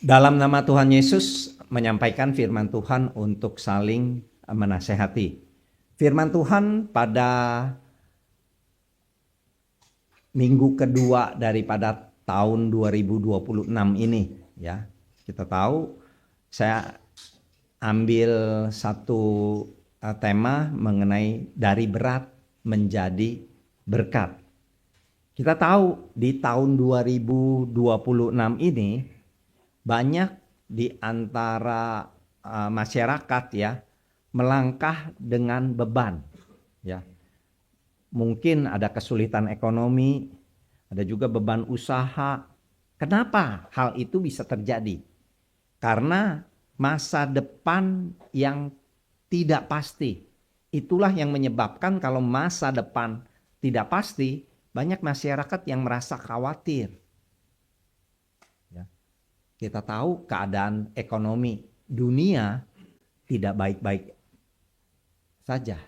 Dalam nama Tuhan Yesus menyampaikan firman Tuhan untuk saling menasehati. Firman Tuhan pada minggu kedua daripada tahun 2026 ini ya. Kita tahu saya ambil satu tema mengenai dari berat menjadi berkat. Kita tahu di tahun 2026 ini banyak di antara masyarakat ya melangkah dengan beban ya. Mungkin ada kesulitan ekonomi, ada juga beban usaha. Kenapa hal itu bisa terjadi? Karena masa depan yang tidak pasti. Itulah yang menyebabkan kalau masa depan tidak pasti, banyak masyarakat yang merasa khawatir. Ya. Kita tahu keadaan ekonomi dunia tidak baik-baik saja.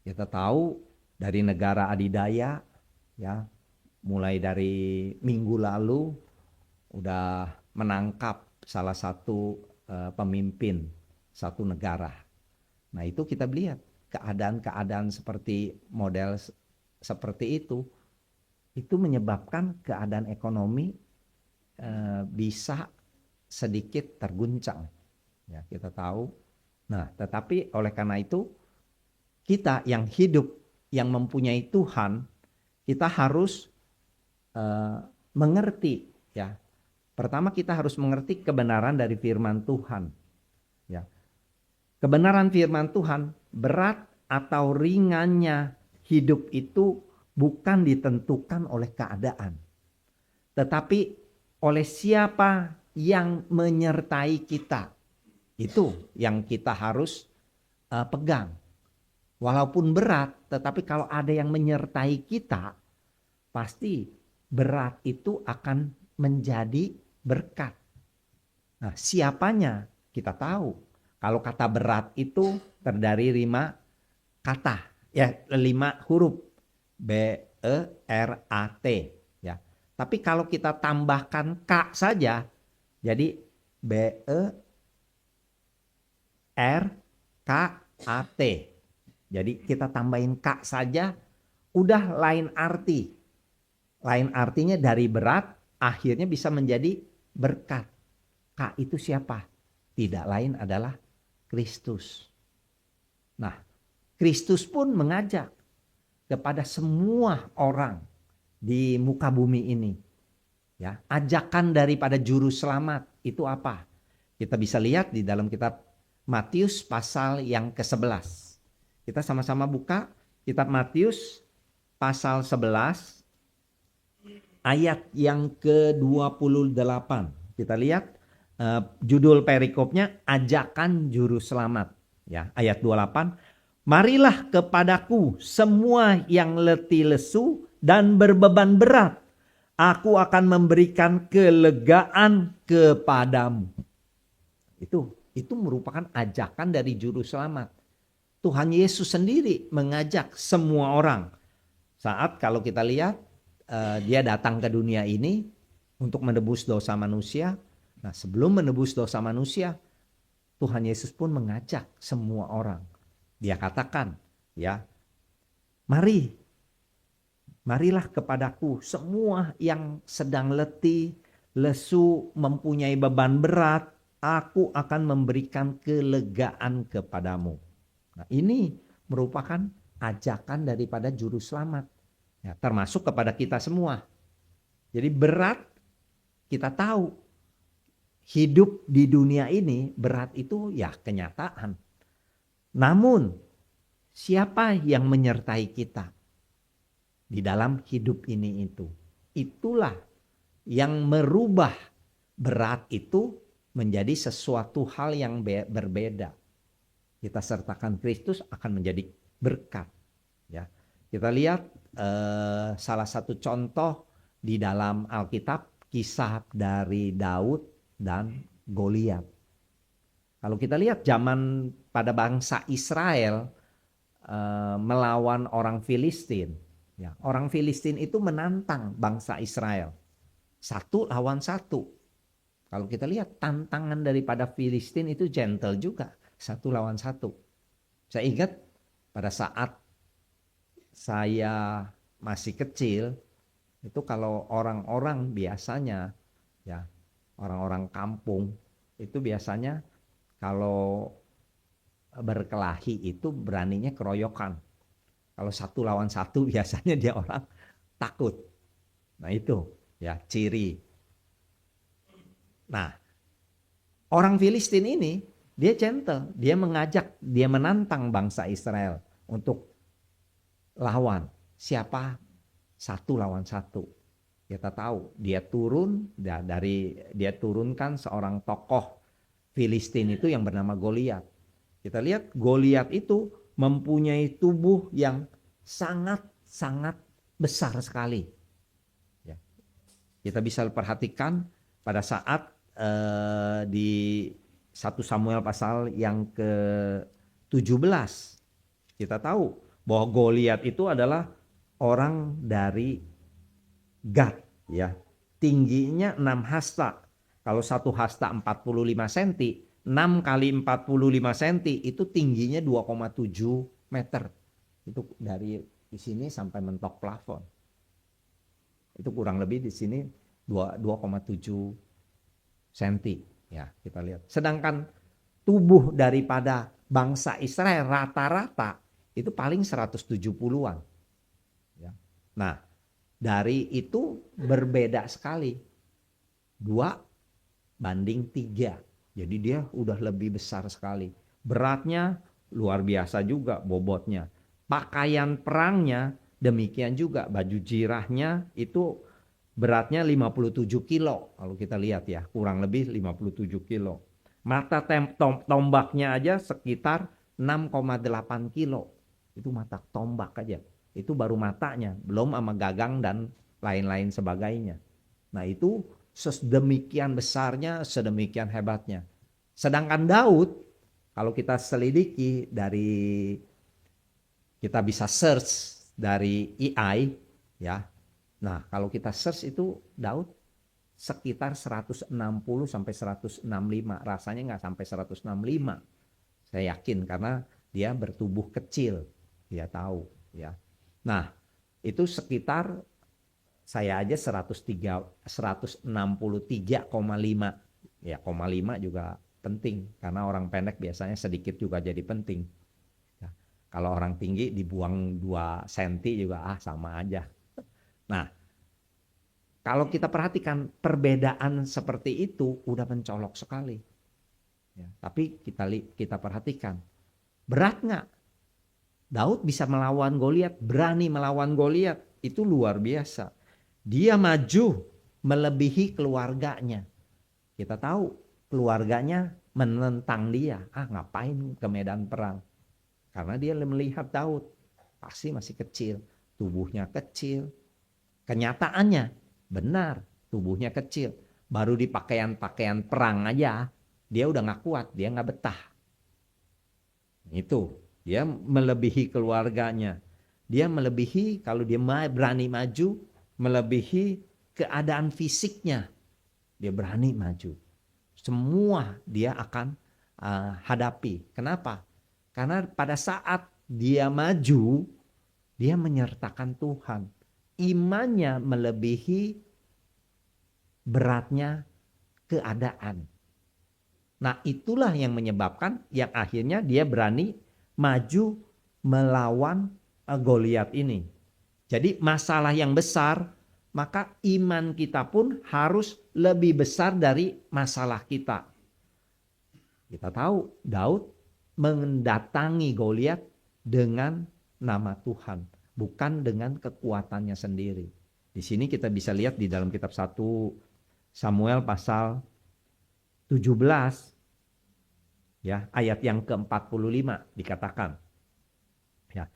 Kita tahu dari negara adidaya ya, mulai dari minggu lalu udah menangkap salah satu pemimpin satu negara. Nah, itu kita lihat keadaan-keadaan seperti model seperti itu menyebabkan keadaan ekonomi bisa sedikit terguncang. Ya, kita tahu. Nah, tetapi oleh karena itu kita yang hidup, yang mempunyai Tuhan, kita harus mengerti ya. Pertama kita harus mengerti kebenaran dari firman Tuhan. Ya. Kebenaran firman Tuhan, berat atau ringannya hidup itu bukan ditentukan oleh keadaan, tetapi oleh siapa yang menyertai kita. Itu yang kita harus pegang. Walaupun berat, tetapi kalau ada yang menyertai kita, pasti berat itu akan menjadi berkat. Nah, siapanya kita tahu. Kalau kata berat itu terdiri 5 kata, ya 5 huruf. B, E, R, A, T. Ya. Tapi kalau kita tambahkan K saja, jadi B, E, R, K, A, T. Jadi kita tambahin K saja, udah lain arti. Lain artinya dari berat, akhirnya bisa menjadi berkat. K itu siapa? Tidak lain adalah Kristus. Nah, Kristus pun mengajak kepada semua orang di muka bumi ini. Ya, ajakan daripada juru selamat itu apa? Kita bisa lihat di dalam kitab Matius pasal yang ke-11. Kita sama-sama buka kitab Matius pasal 11 ayat yang ke-28. Kita lihat judul perikopnya ajakan juru selamat. Ya, ayat 28. Marilah kepadaku semua yang letih lesu dan berbeban berat. Aku akan memberikan kelegaan kepadamu. Itu merupakan ajakan dari juru selamat. Tuhan Yesus sendiri mengajak semua orang. Saat kalau kita lihat dia datang ke dunia ini untuk menebus dosa manusia. Nah, sebelum menebus dosa manusia, Tuhan Yesus pun mengajak semua orang. Dia katakan, ya, marilah kepadaku semua yang sedang letih, lesu, mempunyai beban berat, aku akan memberikan kelegaan kepadamu. Nah, ini merupakan ajakan daripada juru selamat. Ya, termasuk kepada kita semua. Jadi berat, kita tahu hidup di dunia ini berat itu ya kenyataan. Namun siapa yang menyertai kita di dalam hidup ini itu? Itulah yang merubah berat itu menjadi sesuatu hal yang berbeda. Kita sertakan Kristus akan menjadi berkat. Ya, kita lihat salah satu contoh di dalam Alkitab, kisah dari Daud dan Goliat. Kalau kita lihat zaman pada bangsa Israel melawan orang Filistin, ya, orang Filistin itu menantang bangsa Israel 1 lawan 1. Kalau kita lihat tantangan daripada Filistin itu gentle juga, 1 lawan 1. Saya ingat pada saat saya masih kecil, itu kalau orang-orang biasanya, ya orang-orang kampung itu biasanya kalau berkelahi itu beraninya keroyokan. Kalau 1 lawan 1 biasanya dia orang takut. Nah itu ya ciri. Nah, orang Filistin ini dia gentle, dia mengajak, dia menantang bangsa Israel untuk lawan. Siapa? 1 lawan 1. Kita tahu dia turun dia turunkan seorang tokoh Filistin itu yang bernama Goliat. Kita lihat Goliat itu mempunyai tubuh yang sangat-sangat besar sekali. Ya. Kita bisa perhatikan pada saat di 1 Samuel pasal yang ke-17. Kita tahu bahwa Goliat itu adalah orang dari Gad, ya. Tingginya 6 hasta. Kalau 1 hasta 45 cm, 6 kali 45 cm itu tingginya 2,7 meter. Itu dari di sini sampai mentok plafon. Itu kurang lebih di sini 2,7 cm. Ya, kita lihat. Sedangkan tubuh daripada bangsa Israel rata-rata itu paling 170-an. Ya. Nah, dari itu berbeda sekali. 2:3. Jadi dia udah lebih besar sekali. Beratnya luar biasa juga bobotnya. Pakaian perangnya demikian juga. Baju jirahnya itu beratnya 57 kilo. Kalau kita lihat ya, kurang lebih 57 kilo. Mata tombaknya aja sekitar 6,8 kilo. Itu mata tombak aja. Itu baru matanya, belum sama gagang dan lain-lain sebagainya. Nah itu sedemikian besarnya, sedemikian hebatnya. Sedangkan Daud, kalau kita selidiki dari, kita bisa search dari AI, ya. Nah kalau kita search itu Daud sekitar 160 sampai 165, rasanya nggak sampai 165. Saya yakin karena dia bertubuh kecil, dia tahu, ya. Nah, itu sekitar saya aja 163,5. Ya, 0,5 juga penting karena orang pendek biasanya sedikit juga jadi penting. Ya, kalau orang tinggi dibuang 2 senti juga sama aja. Nah, kalau kita perhatikan perbedaan seperti itu udah mencolok sekali. Ya, tapi kita perhatikan, berat nggak? Daud bisa melawan Goliat, berani melawan Goliat, itu luar biasa. Dia maju melebihi keluarganya. Kita tahu keluarganya menentang dia. Ngapain ke medan perang? Karena dia melihat Daud pasti masih kecil, tubuhnya kecil. Kenyataannya benar, tubuhnya kecil. Baru di pakaian perang aja, dia udah gak kuat, dia gak betah. Itu. Dia melebihi keluarganya. Dia melebihi, kalau dia berani maju, melebihi keadaan fisiknya. Dia berani maju. Semua dia akan hadapi. Kenapa? Karena pada saat dia maju, dia menyertakan Tuhan. Imannya melebihi beratnya keadaan. Nah itulah yang menyebabkan yang akhirnya dia berani maju melawan Goliat ini. Jadi masalah yang besar, maka iman kita pun harus lebih besar dari masalah kita. Kita tahu Daud mendatangi Goliat dengan nama Tuhan, bukan dengan kekuatannya sendiri. Di sini kita bisa lihat di dalam kitab 1 Samuel pasal 17. Ya, ayat yang ke-45 dikatakan. Ya.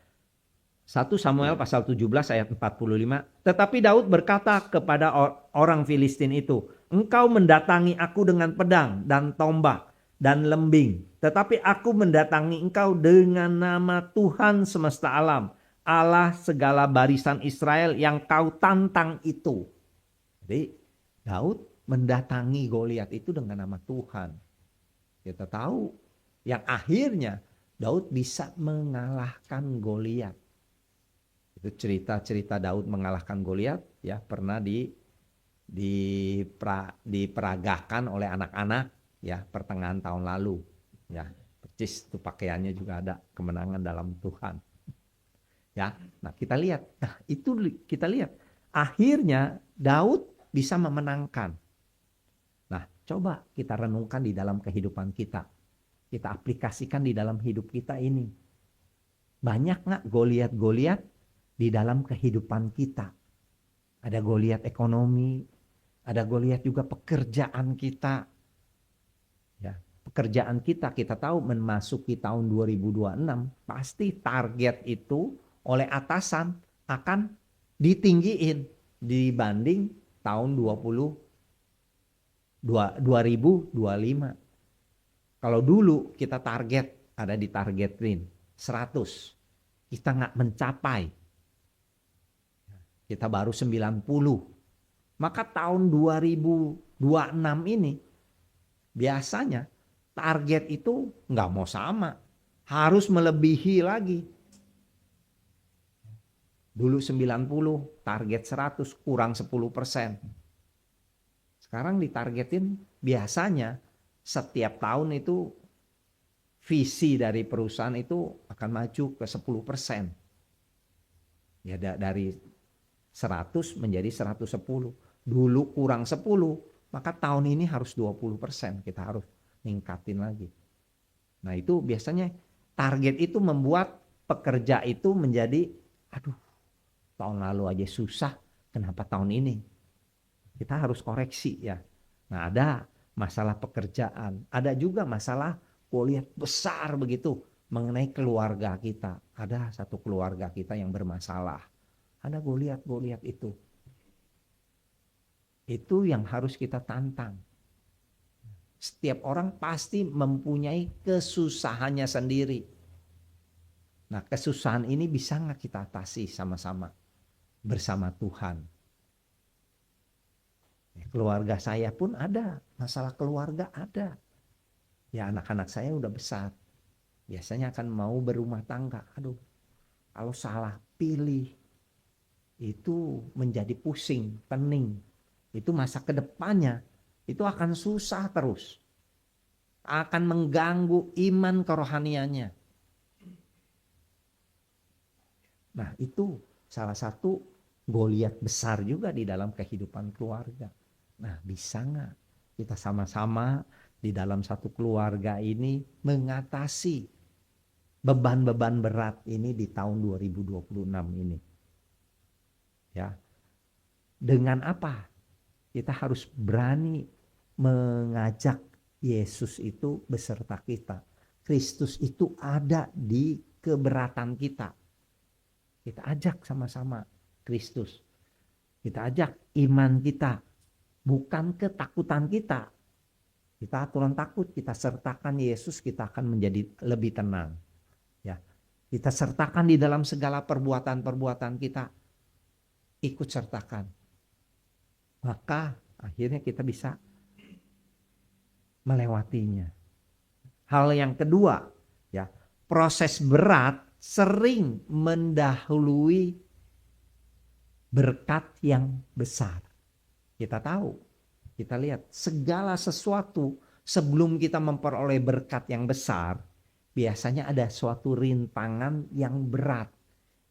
1 Samuel pasal 17 ayat 45. Tetapi Daud berkata kepada orang Filistin itu, engkau mendatangi aku dengan pedang dan tombak dan lembing. Tetapi aku mendatangi engkau dengan nama Tuhan semesta alam, Allah segala barisan Israel yang kau tantang itu. Jadi Daud mendatangi Goliat itu dengan nama Tuhan. Kita tahu yang akhirnya Daud bisa mengalahkan Goliat. Itu cerita-cerita Daud mengalahkan Goliat ya, pernah diperagakan oleh anak-anak ya pertengahan tahun lalu ya. Percis itu pakaiannya juga ada kemenangan dalam Tuhan. Ya. Nah, kita lihat akhirnya Daud bisa memenangkan. Nah, coba kita renungkan di dalam kehidupan kita. Kita aplikasikan di dalam hidup kita ini. Banyak nggak Goliat-Goliat di dalam kehidupan kita? Ada Goliat ekonomi, ada Goliat juga pekerjaan kita. Ya, pekerjaan kita tahu memasuki tahun 2026, pasti target itu oleh atasan akan ditinggiin dibanding tahun 2025. Kalau dulu kita target ada di targetin 100, kita nggak mencapai, kita baru 90. Maka tahun 2026 ini biasanya target itu nggak mau sama, harus melebihi lagi. Dulu 90, target 100, kurang 10%. Sekarang ditargetin biasanya setiap tahun itu visi dari perusahaan itu akan maju ke 10%. Ya dari 100 menjadi 110. Dulu kurang 10, maka tahun ini harus 20%. Kita harus ningkatin lagi. Nah itu biasanya target itu membuat pekerja itu menjadi, aduh tahun lalu aja susah, kenapa tahun ini? Kita harus koreksi ya. Nah ada masalah pekerjaan, ada juga masalah Goliat besar begitu mengenai keluarga kita. Ada satu keluarga kita yang bermasalah. Ada Goliat itu. Itu yang harus kita tantang. Setiap orang pasti mempunyai kesusahannya sendiri. Nah kesusahan ini bisa nggak kita atasi sama-sama bersama Tuhan? Keluarga saya pun ada, masalah keluarga ada. Ya anak-anak saya udah besar, biasanya akan mau berumah tangga. Aduh, kalau salah pilih, itu menjadi pusing, pening. Itu masa kedepannya, itu akan susah terus. Akan mengganggu iman kerohaniannya. Nah itu salah satu Goliat besar juga di dalam kehidupan keluarga. Nah bisa nggak kita sama-sama di dalam satu keluarga ini mengatasi beban-beban berat ini di tahun 2026 ini? Ya, dengan apa? Kita harus berani mengajak Yesus itu beserta kita. Kristus itu ada di keberatan kita. Kita ajak sama-sama Kristus. Kita ajak iman kita, bukan ketakutan kita. Kita aturan takut, kita sertakan Yesus, kita akan menjadi lebih tenang. Ya, kita sertakan di dalam segala perbuatan-perbuatan kita, ikut sertakan. Maka akhirnya kita bisa melewatinya. Hal yang kedua, ya, proses berat sering mendahului berkat yang besar. Kita tahu, kita lihat segala sesuatu sebelum kita memperoleh berkat yang besar, biasanya ada suatu rintangan yang berat.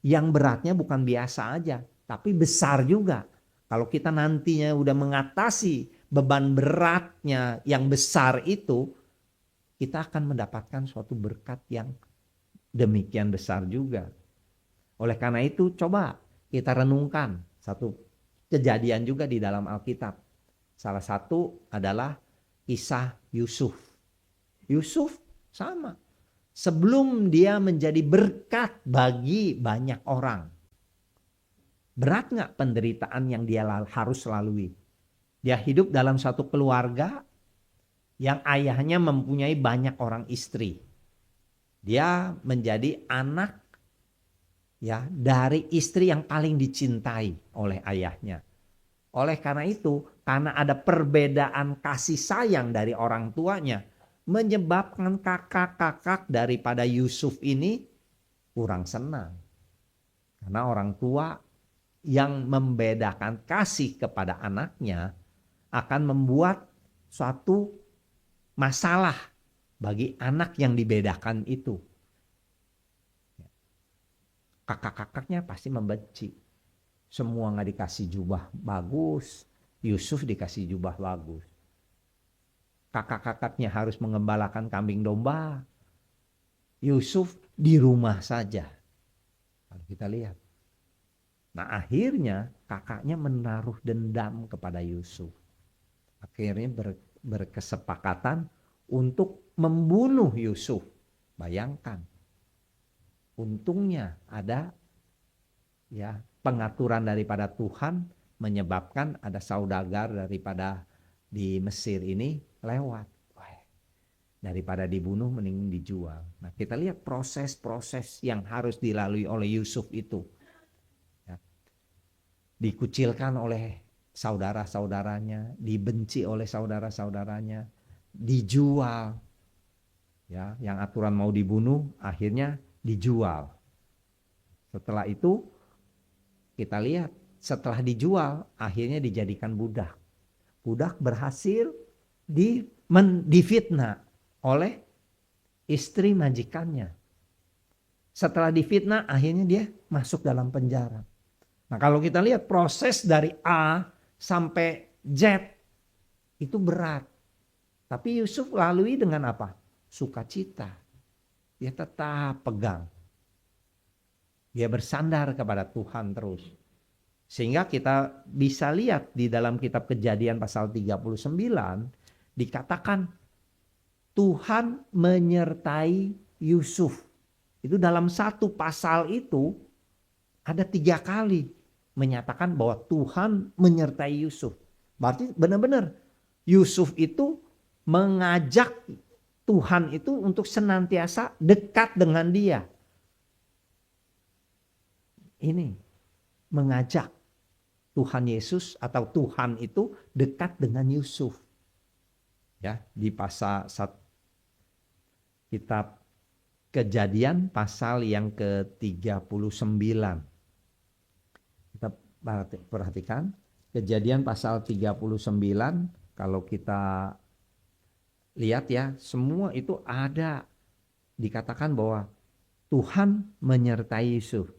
Yang beratnya bukan biasa aja, tapi besar juga. Kalau kita nantinya udah mengatasi beban beratnya yang besar itu, kita akan mendapatkan suatu berkat yang demikian besar juga. Oleh karena itu coba kita renungkan satu kejadian juga di dalam Alkitab. Salah satu adalah kisah Yusuf. Yusuf sama. Sebelum dia menjadi berkat bagi banyak orang. Berat gak penderitaan yang dia harus lalui? Dia hidup dalam satu keluarga yang ayahnya mempunyai banyak orang istri. Dia menjadi anak dari istri yang paling dicintai oleh ayahnya. Oleh karena itu karena ada perbedaan kasih sayang dari orang tuanya, menyebabkan kakak-kakak daripada Yusuf ini kurang senang. Karena orang tua yang membedakan kasih kepada anaknya akan membuat suatu masalah bagi anak yang dibedakan itu. Kakak-kakaknya pasti membenci. Semua nggak dikasih jubah bagus, Yusuf dikasih jubah bagus. Kakak-kakaknya harus mengembalakan kambing domba, Yusuf di rumah saja. Kalau kita lihat. Nah akhirnya kakaknya menaruh dendam kepada Yusuf. Akhirnya berkesepakatan untuk membunuh Yusuf. Bayangkan. Untungnya ada ya pengaturan daripada Tuhan menyebabkan ada saudagar daripada di Mesir ini lewat. Daripada dibunuh mending dijual. Nah kita lihat proses-proses yang harus dilalui oleh Yusuf itu. Ya. Dikucilkan oleh saudara-saudaranya, dibenci oleh saudara-saudaranya, dijual. Ya, yang aturan mau dibunuh akhirnya dijual. Setelah itu kita lihat setelah dijual akhirnya dijadikan budak. Budak berhasil difitnah oleh istri majikannya. Setelah difitnah akhirnya dia masuk dalam penjara. Nah kalau kita lihat proses dari A sampai Z itu berat. Tapi Yusuf lalui dengan apa? Sukacita. Dia tetap pegang. Dia bersandar kepada Tuhan terus. Sehingga kita bisa lihat di dalam kitab Kejadian pasal 39 dikatakan Tuhan menyertai Yusuf. Itu dalam satu pasal itu ada 3 kali menyatakan bahwa Tuhan menyertai Yusuf. Berarti benar-benar Yusuf itu mengajak Tuhan itu untuk senantiasa dekat dengan dia. Ini mengajak Tuhan Yesus atau Tuhan itu dekat dengan Yusuf. Ya, di pasal kitab Kejadian pasal yang ke-39. Kita perhatikan Kejadian pasal 39 kalau kita lihat ya, semua itu ada dikatakan bahwa Tuhan menyertai Yusuf.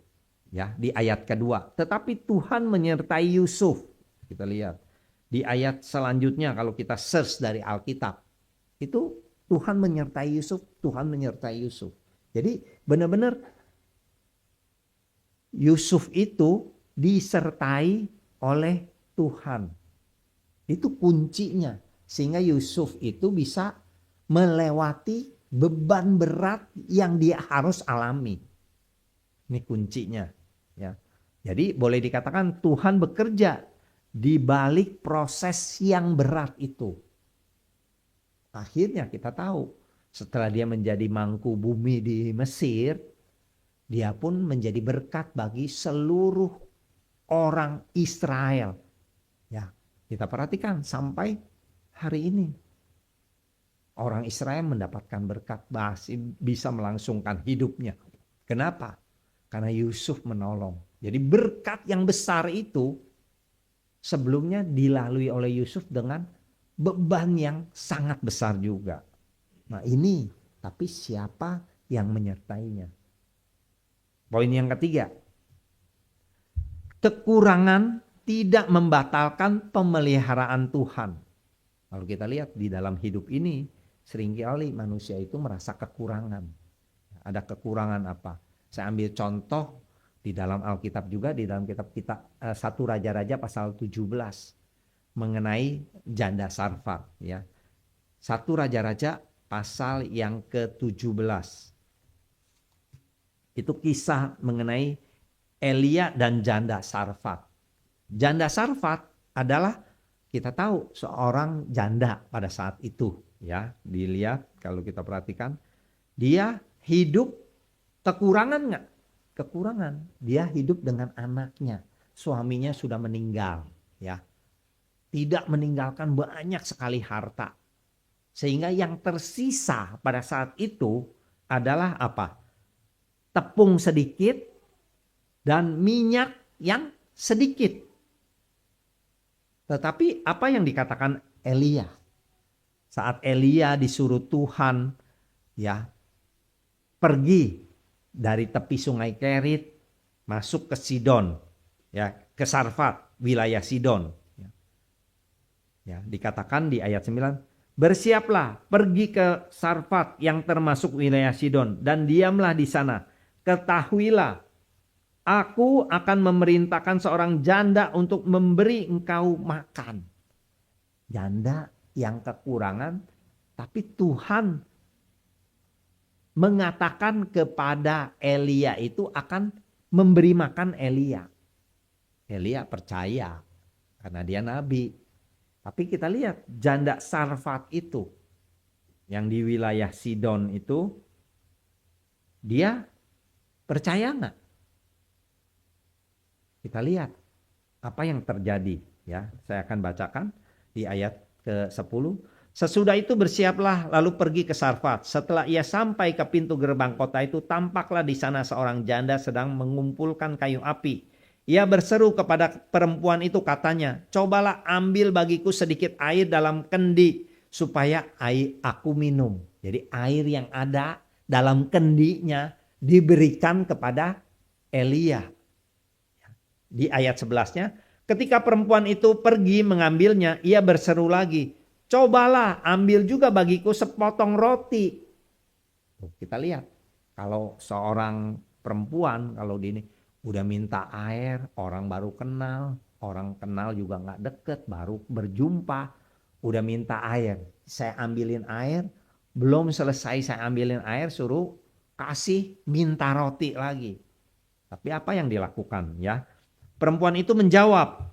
Ya, di ayat kedua, tetapi Tuhan menyertai Yusuf. Kita lihat di ayat selanjutnya kalau kita search dari Alkitab, itu Tuhan menyertai Yusuf, Tuhan menyertai Yusuf. Jadi benar-benar Yusuf itu disertai oleh Tuhan. Itu kuncinya. Sehingga Yusuf itu bisa melewati beban berat yang dia harus alami. Ini kuncinya. Ya. Jadi boleh dikatakan Tuhan bekerja di balik proses yang berat itu. Akhirnya kita tahu setelah dia menjadi mangku bumi di Mesir, dia pun menjadi berkat bagi seluruh orang Israel. Ya, kita perhatikan sampai hari ini. Orang Israel mendapatkan berkat, bisa melangsungkan hidupnya. Kenapa? Karena Yusuf menolong. Jadi berkat yang besar itu sebelumnya dilalui oleh Yusuf dengan beban yang sangat besar juga. Nah ini, tapi siapa yang menyertainya? Poin yang ketiga, kekurangan tidak membatalkan pemeliharaan Tuhan. Kalau kita lihat di dalam hidup ini, seringkali manusia itu merasa kekurangan. Ada kekurangan apa? Saya ambil contoh di dalam Alkitab juga, di dalam kitab kita 1 Raja-Raja pasal 17 mengenai janda Sarfat. Ya. 1 Raja-Raja pasal yang ke-17. Itu kisah mengenai Elia dan janda Sarfat. Janda Sarfat adalah kita tahu seorang janda pada saat itu. Ya, dilihat kalau kita perhatikan, dia hidup kekurangan nggak? Kekurangan. Dia hidup dengan anaknya. Suaminya sudah meninggal. Ya. tidak meninggalkan banyak sekali harta. Sehingga yang tersisa pada saat itu adalah apa? Tepung sedikit dan minyak yang sedikit. Tetapi apa yang dikatakan Elia? Saat Elia disuruh Tuhan ya pergi dari tepi sungai Kerit masuk ke Sidon, ya, ke Sarfat, wilayah Sidon. Ya, dikatakan di ayat 9, bersiaplah pergi ke Sarfat yang termasuk wilayah Sidon dan diamlah di sana. Ketahuilah, aku akan memerintahkan seorang janda untuk memberi engkau makan. Janda yang kekurangan, tapi Tuhan mengatakan kepada Elia itu akan memberi makan Elia. Elia percaya karena dia nabi. Tapi kita lihat janda Sarfat itu yang di wilayah Sidon itu, dia percaya nggak? Kita lihat apa yang terjadi ya. Saya akan bacakan di ayat ke-10. Sesudah itu bersiaplah lalu pergi ke Sarfat. Setelah ia sampai ke pintu gerbang kota itu, tampaklah di sana seorang janda sedang mengumpulkan kayu api. Ia berseru kepada perempuan itu, katanya, cobalah ambil bagiku sedikit air dalam kendi supaya aku minum. Jadi air yang ada dalam kendinya diberikan kepada Elia. Di ayat 11-nya, ketika perempuan itu pergi mengambilnya, ia berseru lagi, cobalah ambil juga bagiku sepotong roti. Kita lihat, kalau seorang perempuan, kalau di ini, udah minta air, orang baru kenal, orang kenal juga nggak deket, baru berjumpa, udah minta air, saya ambilin air, belum selesai saya ambilin air, suruh kasih minta roti lagi. Tapi apa yang dilakukan ya? Perempuan itu menjawab,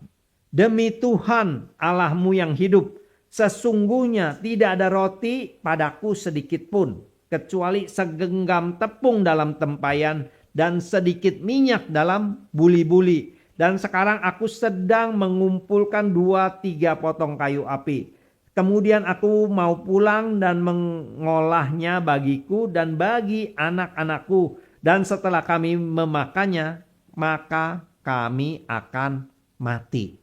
demi Tuhan Allahmu yang hidup, sesungguhnya tidak ada roti padaku sedikit pun, kecuali segenggam tepung dalam tempayan dan sedikit minyak dalam buli-buli. Dan sekarang aku sedang mengumpulkan 2-3 potong kayu api. Kemudian aku mau pulang dan mengolahnya bagiku dan bagi anak-anakku. Dan setelah kami memakannya, maka kami akan mati.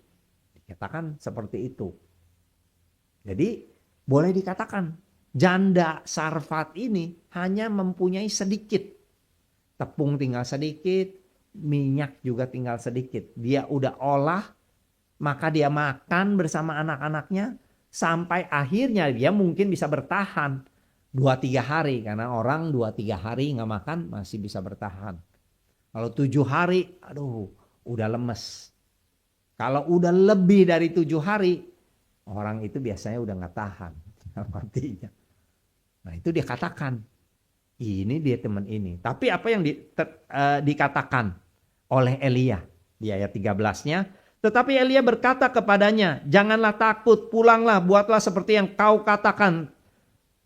Dikatakan seperti itu. Jadi boleh dikatakan janda Sarfat ini hanya mempunyai sedikit. Tepung tinggal sedikit, minyak juga tinggal sedikit. Dia udah olah, maka dia makan bersama anak-anaknya. Sampai akhirnya dia mungkin bisa bertahan 2-3 hari. Karena orang 2-3 hari nggak makan masih bisa bertahan. Kalau 7 hari, aduh udah lemes. Kalau udah lebih dari 7 hari, orang itu biasanya udah nggak tahan matinya. Nah itu dia katakan, ini dia teman ini. Tapi apa yang dikatakan oleh Elia di ayat 13-nya, tetapi Elia berkata kepadanya, janganlah takut, pulanglah, buatlah seperti yang kau katakan.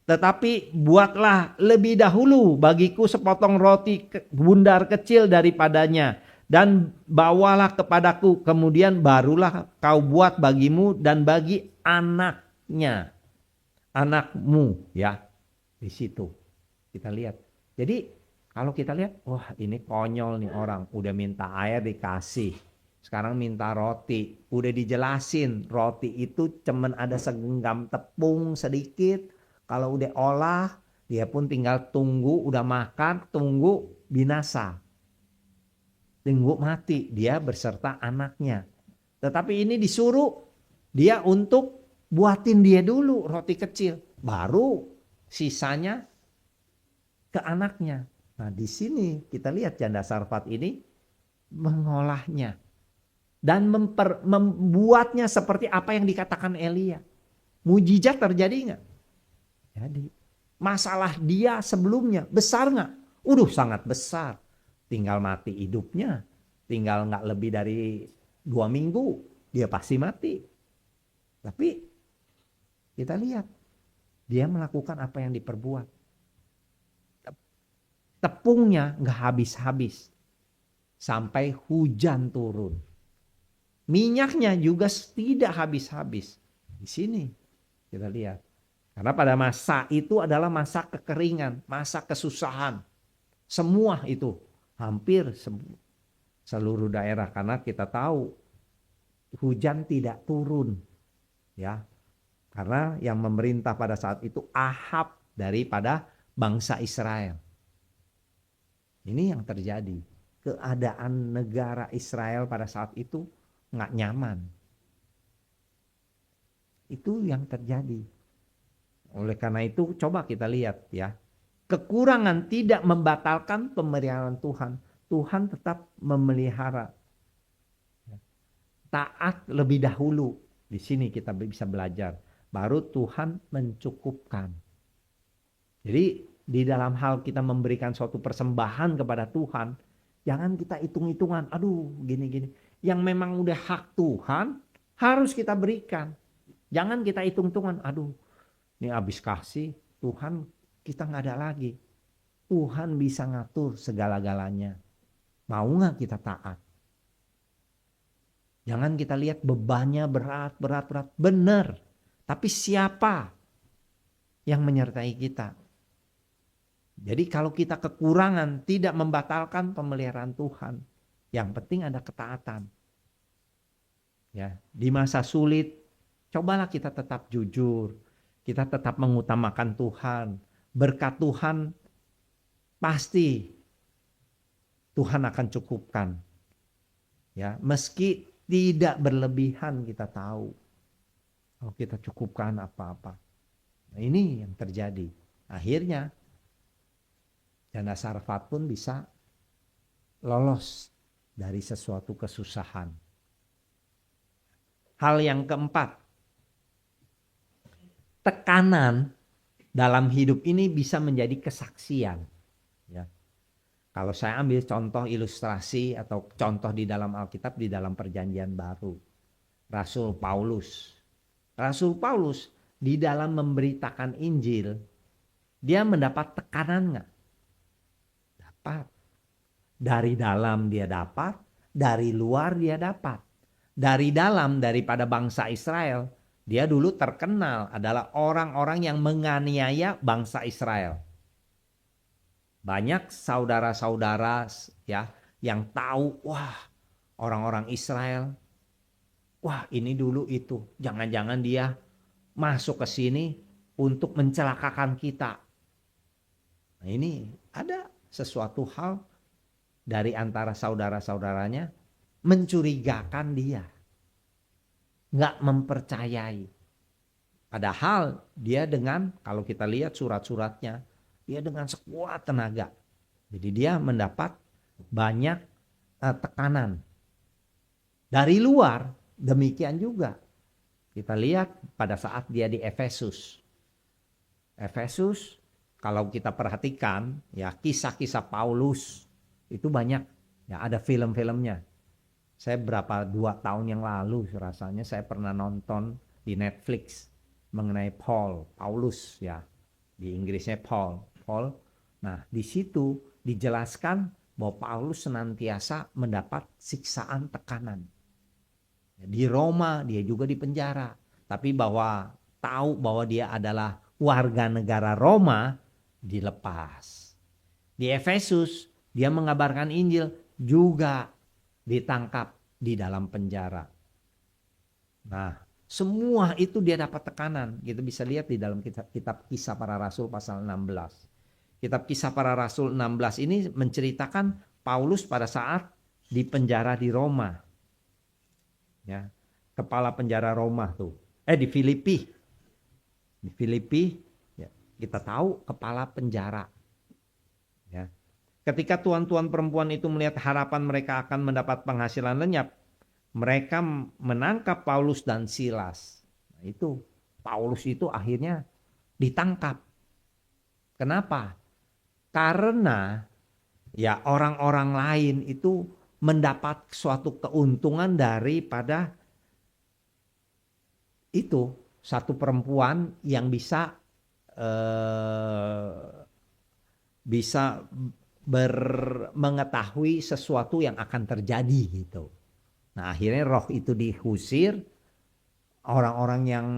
Tetapi buatlah lebih dahulu bagiku sepotong roti bundar kecil daripadanya. Dan bawalah kepadaku, kemudian barulah kau buat bagimu dan bagi anaknya. Anakmu ya, di situ. Kita lihat. Jadi kalau kita lihat, wah ini konyol nih orang. Udah minta air dikasih. Sekarang minta roti. Udah dijelasin roti itu cuman ada segenggam tepung sedikit. Kalau udah olah, dia pun tinggal tunggu, udah makan, tunggu binasa. Tunggu mati, dia berserta anaknya. Tetapi ini disuruh dia untuk buatin dia dulu roti kecil. Baru sisanya ke anaknya. Nah di sini kita lihat janda Sarfat ini mengolahnya. Dan membuatnya seperti apa yang dikatakan Elia. Mujizat terjadi nggak? Jadi masalah dia sebelumnya besar nggak? Sangat besar. Tinggal mati hidupnya. Tinggal nggak lebih dari 2 minggu. Dia pasti mati. Tapi kita lihat. Dia melakukan apa yang diperbuat. Tepungnya nggak habis-habis. Sampai hujan turun. Minyaknya juga tidak habis-habis. Di sini kita lihat. Karena pada masa itu adalah masa kekeringan, masa kesusahan. Semua itu hampir seluruh daerah, karena kita tahu hujan tidak turun, ya. Karena yang memerintah pada saat itu Ahab daripada bangsa Israel. Ini yang terjadi. Keadaan negara Israel pada saat itu nggak nyaman. Itu yang terjadi. Oleh karena itu coba kita lihat ya. Kekurangan tidak membatalkan pemeliharaan Tuhan. Tuhan tetap memelihara. Taat lebih dahulu. Di sini kita bisa belajar. Baru Tuhan mencukupkan. Jadi di dalam hal kita memberikan suatu persembahan kepada Tuhan, jangan kita hitung-hitungan, aduh gini-gini. Yang memang udah hak Tuhan, harus kita berikan. Jangan kita hitung-hitungan, aduh ini habis kasih, Tuhan kita nggak ada lagi. Tuhan bisa ngatur segala-galanya. Mau nggak kita taat? Jangan kita lihat bebannya berat. Benar. Tapi siapa yang menyertai kita? Jadi kalau kita kekurangan tidak membatalkan pemeliharaan Tuhan. Yang penting ada ketaatan. Ya, di masa sulit cobalah kita tetap jujur. Kita tetap mengutamakan Tuhan. Berkat Tuhan pasti Tuhan akan cukupkan. Ya, meski tidak berlebihan kita tahu. Kalau kita cukupkan apa-apa. Nah, ini yang terjadi. Akhirnya janda Sarfat pun bisa lolos dari sesuatu kesusahan. Hal yang keempat, tekanan dalam hidup ini bisa menjadi kesaksian. Ya. Kalau saya ambil contoh ilustrasi atau contoh di dalam Alkitab, di dalam Perjanjian Baru, Rasul Paulus. Rasul Paulus di dalam memberitakan Injil, dia mendapat tekanan nggak? Dapat. Dari dalam dia dapat, dari luar dia dapat. Dari dalam daripada bangsa Israel, dia dulu terkenal adalah orang-orang yang menganiaya bangsa Israel. Banyak saudara-saudara ya yang tahu, wah orang-orang Israel, wah ini dulu itu, jangan-jangan dia masuk ke sini untuk mencelakakan kita. Nah, ini ada sesuatu hal dari antara saudara-saudaranya mencurigakan dia. Nggak mempercayai. Padahal dia dengan, kalau kita lihat surat-suratnya, dia dengan sekuat tenaga. Jadi dia mendapat banyak tekanan. Dari luar demikian juga. Kita lihat pada saat dia di Efesus. Efesus kalau kita perhatikan ya kisah-kisah Paulus itu banyak. Ya ada film-filmnya. Saya 2 tahun yang lalu rasanya saya pernah nonton di Netflix mengenai Paulus ya. Di Inggrisnya Paul. Nah, di situ dijelaskan bahwa Paulus senantiasa mendapat siksaan tekanan. Di Roma dia juga dipenjara, tapi bahwa tahu bahwa dia adalah warga negara Roma dilepas. Di Efesus dia mengabarkan Injil juga ditangkap di dalam penjara. Nah, semua itu dia dapat tekanan. Kita bisa lihat di dalam kitab Kisah Para Rasul pasal 16. Kitab Kisah Para Rasul 16 ini menceritakan Paulus pada saat di penjara di Roma. Ya, kepala penjara Roma tuh. Di Filipi. Di Filipi ya, kita tahu kepala penjara. Ya. Ketika tuan-tuan perempuan itu melihat harapan mereka akan mendapat penghasilan lenyap, mereka menangkap Paulus dan Silas. Nah, itu Paulus itu akhirnya ditangkap. Kenapa? Karena ya orang-orang lain itu mendapat suatu keuntungan daripada itu satu perempuan yang bisa mengetahui sesuatu yang akan terjadi gitu. Nah akhirnya roh itu diusir, orang-orang yang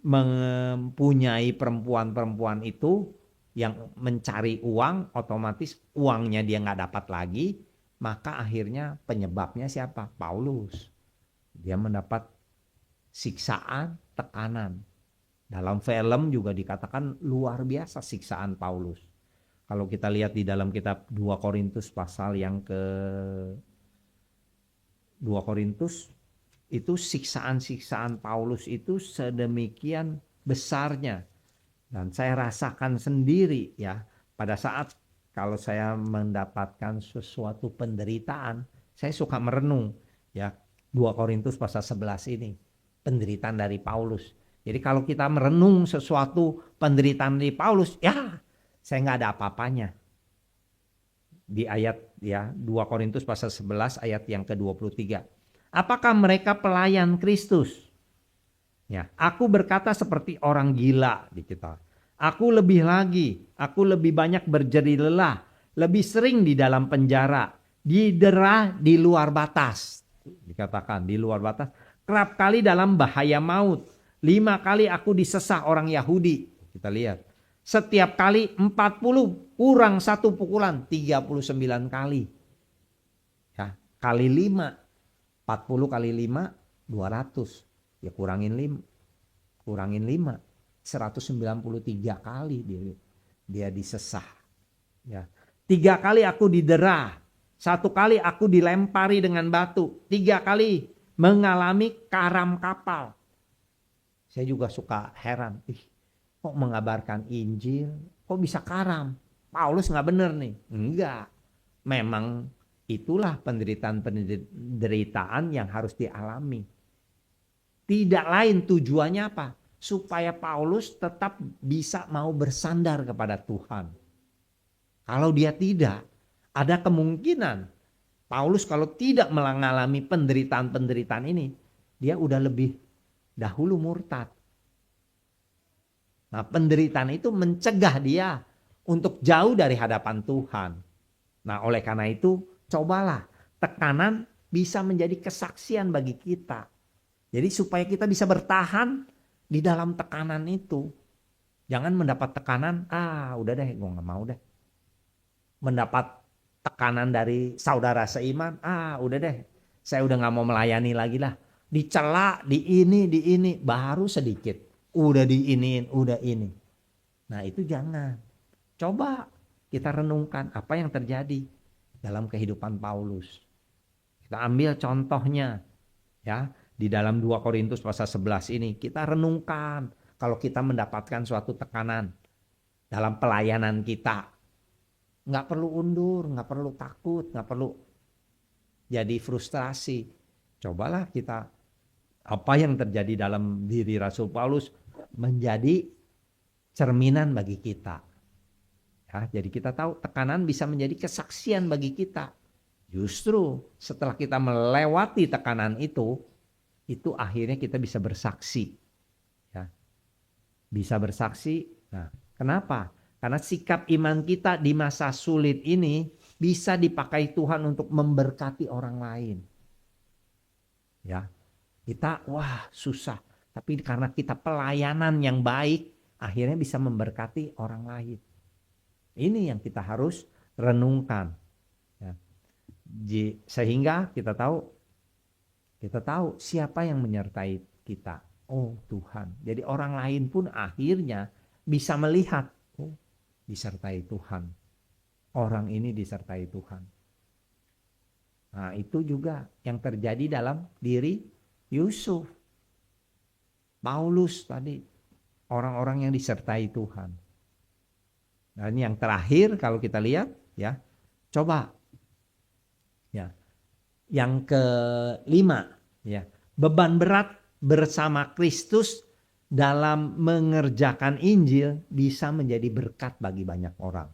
mempunyai perempuan-perempuan itu yang mencari uang, otomatis uangnya dia nggak dapat lagi, maka akhirnya penyebabnya siapa? Paulus. Dia mendapat siksaan, tekanan. Dalam film juga dikatakan luar biasa siksaan Paulus. Kalau kita lihat di dalam kitab 2 Korintus pasal yang ke 2 Korintus, itu siksaan-siksaan Paulus itu sedemikian besarnya. Dan saya rasakan sendiri ya, pada saat kalau saya mendapatkan sesuatu penderitaan, saya suka merenung ya, 2 Korintus pasal 11 ini, penderitaan dari Paulus. Jadi kalau kita merenung sesuatu penderitaan dari Paulus, ya saya nggak ada apa-apanya. Di ayat ya 2 Korintus pasal 11 ayat yang ke-23. Apakah mereka pelayan Kristus? Ya, aku berkata seperti orang gila di kita. Aku lebih lagi, aku lebih banyak berjeri lelah, lebih sering di dalam penjara, didera di luar batas. Dikatakan di luar batas, kerap kali dalam bahaya maut. 5 kali aku disesah orang Yahudi. Kita lihat. Setiap kali 40 kurang 1 pukulan, 39 kali. Ya, kali 5, 40 kali 5, 200. Ya kurangin 5, 193 kali dia disesah. Ya. 3 kali aku didera, 1 kali aku dilempari dengan batu, 3 kali mengalami karam kapal. Saya juga suka heran, kok mengabarkan Injil, kok bisa karam? Paulus nggak bener nih. Enggak, memang itulah penderitaan yang harus dialami. Tidak lain tujuannya apa? Supaya Paulus tetap bisa mau bersandar kepada Tuhan. Kalau dia tidak, ada kemungkinan Paulus kalau tidak mengalami penderitaan-penderitaan ini, dia udah lebih dahulu murtad. Nah, penderitaan itu mencegah dia untuk jauh dari hadapan Tuhan. Nah, oleh karena itu, cobalah tekanan bisa menjadi kesaksian bagi kita. Jadi supaya kita bisa bertahan di dalam tekanan itu. Jangan mendapat tekanan, udah deh gue gak mau deh. Mendapat tekanan dari saudara seiman, udah deh saya udah gak mau melayani lagi lah. Dicela, di ini, baru sedikit. Udah diiniin, udah ini. Nah itu jangan. Coba kita renungkan apa yang terjadi dalam kehidupan Paulus. Kita ambil contohnya ya. Di dalam 2 Korintus pasal 11 ini kita renungkan kalau kita mendapatkan suatu tekanan dalam pelayanan kita. Nggak perlu undur, nggak perlu takut, nggak perlu jadi frustrasi. Cobalah kita apa yang terjadi dalam diri Rasul Paulus menjadi cerminan bagi kita. Ya, jadi kita tahu tekanan bisa menjadi kesaksian bagi kita. Justru setelah kita melewati tekanan itu akhirnya kita bisa bersaksi. Ya. Bisa bersaksi. Nah, kenapa? Karena sikap iman kita di masa sulit ini bisa dipakai Tuhan untuk memberkati orang lain. Ya. Kita susah, tapi karena kita pelayanan yang baik, akhirnya bisa memberkati orang lain. Ini yang kita harus renungkan. Ya. Sehingga kita tahu siapa yang menyertai kita. Oh Tuhan. Jadi orang lain pun akhirnya bisa melihat, disertai Tuhan. Orang ini disertai Tuhan. Nah itu juga yang terjadi dalam diri Yusuf. Paulus tadi. Orang-orang yang disertai Tuhan. Dan yang terakhir kalau kita lihat ya. Coba. Ya. Yang kelima ya. Beban berat bersama Kristus dalam mengerjakan Injil bisa menjadi berkat bagi banyak orang.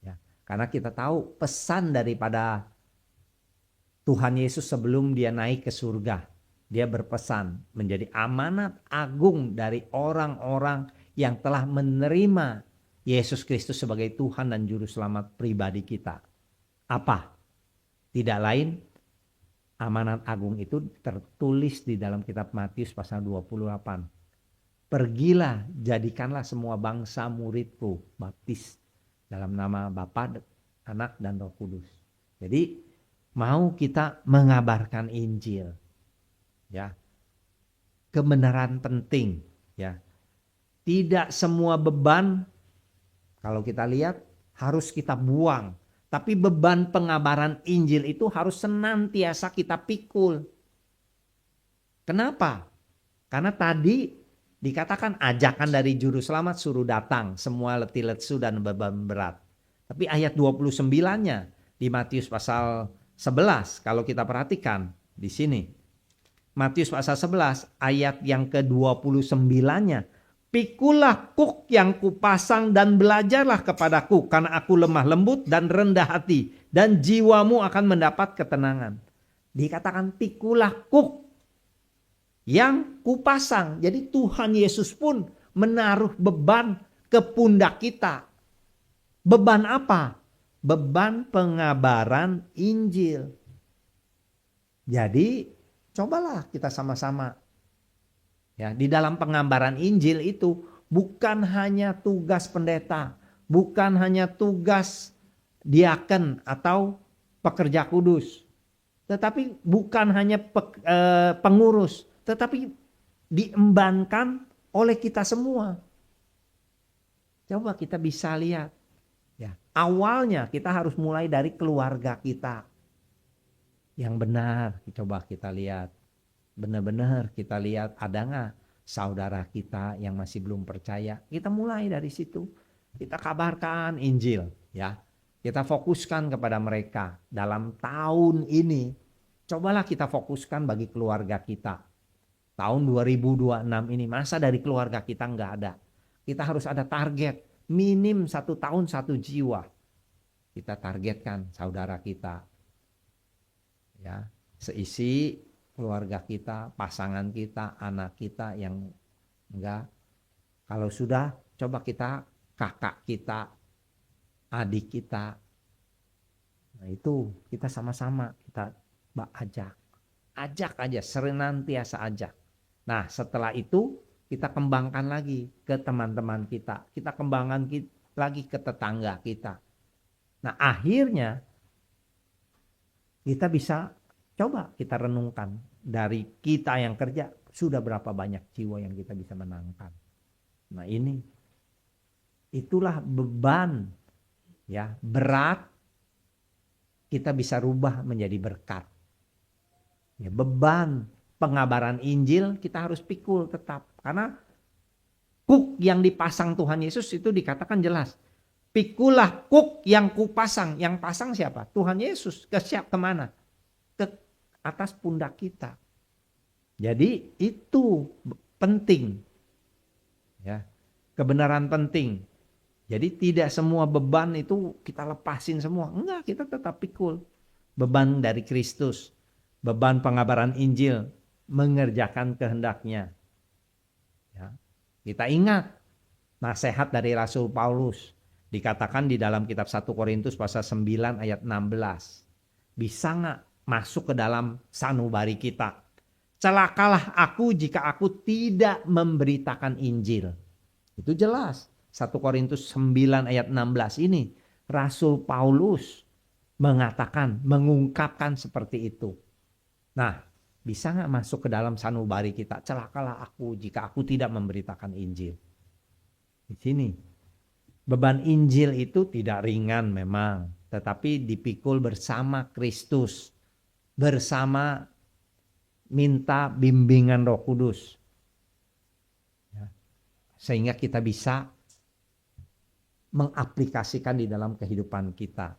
Ya. Karena kita tahu pesan daripada Tuhan Yesus sebelum dia naik ke surga. Dia berpesan menjadi amanat agung dari orang-orang yang telah menerima Yesus Kristus sebagai Tuhan dan Juru Selamat pribadi kita. Apa? Tidak lain Amanat agung itu tertulis di dalam kitab Matius pasal 28. Pergilah, jadikanlah semua bangsa muridku, baptis dalam nama Bapa, Anak, dan Roh Kudus. Jadi mau kita mengabarkan Injil, ya, kebenaran penting, ya. Tidak semua beban kalau kita lihat harus kita buang. Tapi beban pengabaran Injil itu harus senantiasa kita pikul. Kenapa? Karena tadi dikatakan ajakan dari juru selamat suruh datang. Semua letih lesu dan beban berat. Tapi ayat 29-nya di Matius pasal 11 kalau kita perhatikan di sini. Matius pasal 11 ayat yang ke-29-nya. Pikulah kuk yang kupasang dan belajarlah kepadaku, karena aku lemah lembut dan rendah hati, dan jiwamu akan mendapat ketenangan. Dikatakan pikulah kuk yang kupasang. Jadi Tuhan Yesus pun menaruh beban ke pundak kita. Beban apa? Beban pengabaran Injil. Jadi cobalah kita sama-sama. Ya, di dalam pengabaran Injil itu bukan hanya tugas pendeta, bukan hanya tugas diaken atau pekerja kudus, tetapi bukan hanya pengurus, tetapi diembankan oleh kita semua. Coba kita bisa lihat, ya, awalnya kita harus mulai dari keluarga kita yang benar. Coba kita lihat. Benar-benar kita lihat ada nggak saudara kita yang masih belum percaya. Kita mulai dari situ. Kita kabarkan Injil, ya. Kita fokuskan kepada mereka dalam tahun ini. Cobalah kita fokuskan bagi keluarga kita. Tahun 2026 ini masa dari keluarga kita nggak ada. Kita harus ada target minim 1 tahun 1 jiwa. Kita targetkan saudara kita, ya, seisi keluarga kita, pasangan kita, anak kita yang enggak. Kalau sudah, coba kita kakak kita, adik kita. Nah itu kita sama-sama kita ajak aja, senantiasa ajak. Nah setelah itu kita kembangkan lagi ke teman-teman kita. Kita kembangkan lagi ke tetangga kita. Nah akhirnya kita bisa coba kita renungkan dari kita yang kerja sudah berapa banyak jiwa yang kita bisa menangkan. Nah ini itulah beban, ya, berat kita bisa rubah menjadi berkat. Ya, beban pengabaran Injil kita harus pikul tetap, karena kuk yang dipasang Tuhan Yesus itu dikatakan jelas. Pikulah kuk yang kupasang. Yang pasang siapa? Tuhan Yesus. Kemana? Ke atas pundak kita. Jadi itu penting, ya, kebenaran penting. Jadi tidak semua beban itu kita lepasin semua. Enggak, kita tetap pikul. Beban dari Kristus, beban pengabaran Injil, mengerjakan kehendaknya. Ya. Kita ingat nasihat dari Rasul Paulus. Dikatakan di dalam kitab 1 Korintus pasal 9 ayat 16. Bisa nggak masuk ke dalam sanubari kita? Celakalah aku jika aku tidak memberitakan Injil. Itu jelas. 1 Korintus 9 ayat 16 ini. Rasul Paulus mengatakan, mengungkapkan seperti itu. Nah, bisa nggak masuk ke dalam sanubari kita? Celakalah aku jika aku tidak memberitakan Injil. Di sini. Beban Injil itu tidak ringan memang. Tetapi dipikul bersama Kristus. Bersama minta bimbingan Roh Kudus. Ya. Sehingga kita bisa mengaplikasikan di dalam kehidupan kita.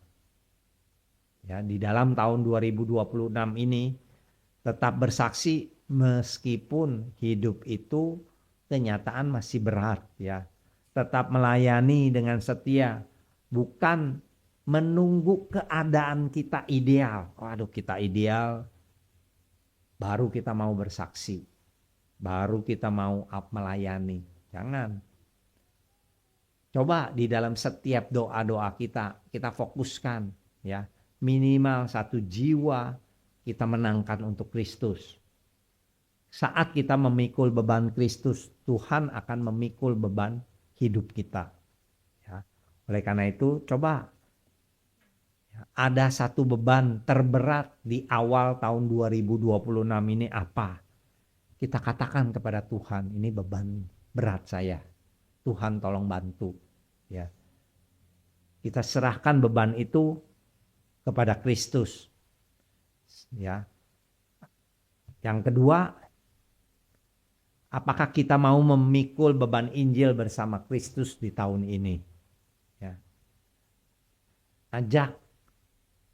Ya, di dalam tahun 2026 ini tetap bersaksi meskipun hidup itu kenyataan masih berat, ya. Tetap melayani dengan setia, bukan menunggu keadaan kita ideal. Waduh, kita ideal baru kita mau bersaksi, baru kita mau melayani. Jangan. Coba di dalam setiap doa-doa kita fokuskan, ya, minimal 1 jiwa kita menangkan untuk Kristus. Saat kita memikul beban Kristus, Tuhan akan memikul beban hidup kita. Ya. Oleh karena itu, coba ada satu beban terberat di awal tahun 2026 ini apa? Kita katakan kepada Tuhan, ini beban berat saya. Tuhan tolong bantu. Ya. Kita serahkan beban itu kepada Kristus. Ya. Yang kedua, apakah kita mau memikul beban Injil bersama Kristus di tahun ini? Ya. Ajak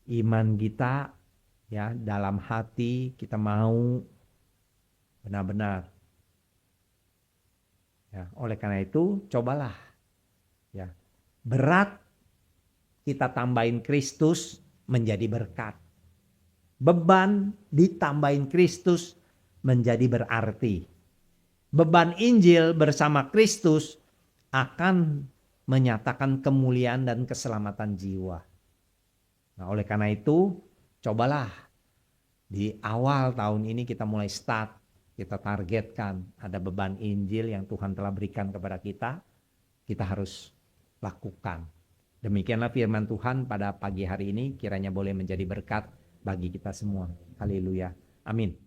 iman kita ya dalam hati kita mau benar-benar. Ya, oleh karena itu cobalah ya. Berat kita tambahin Kristus menjadi berkat. Beban ditambahin Kristus menjadi berarti. Beban Injil bersama Kristus akan menyatakan kemuliaan dan keselamatan jiwa. Nah, oleh karena itu, cobalah di awal tahun ini kita mulai start, kita targetkan ada beban Injil yang Tuhan telah berikan kepada kita harus lakukan. Demikianlah firman Tuhan pada pagi hari ini, kiranya boleh menjadi berkat bagi kita semua. Haleluya. Amin.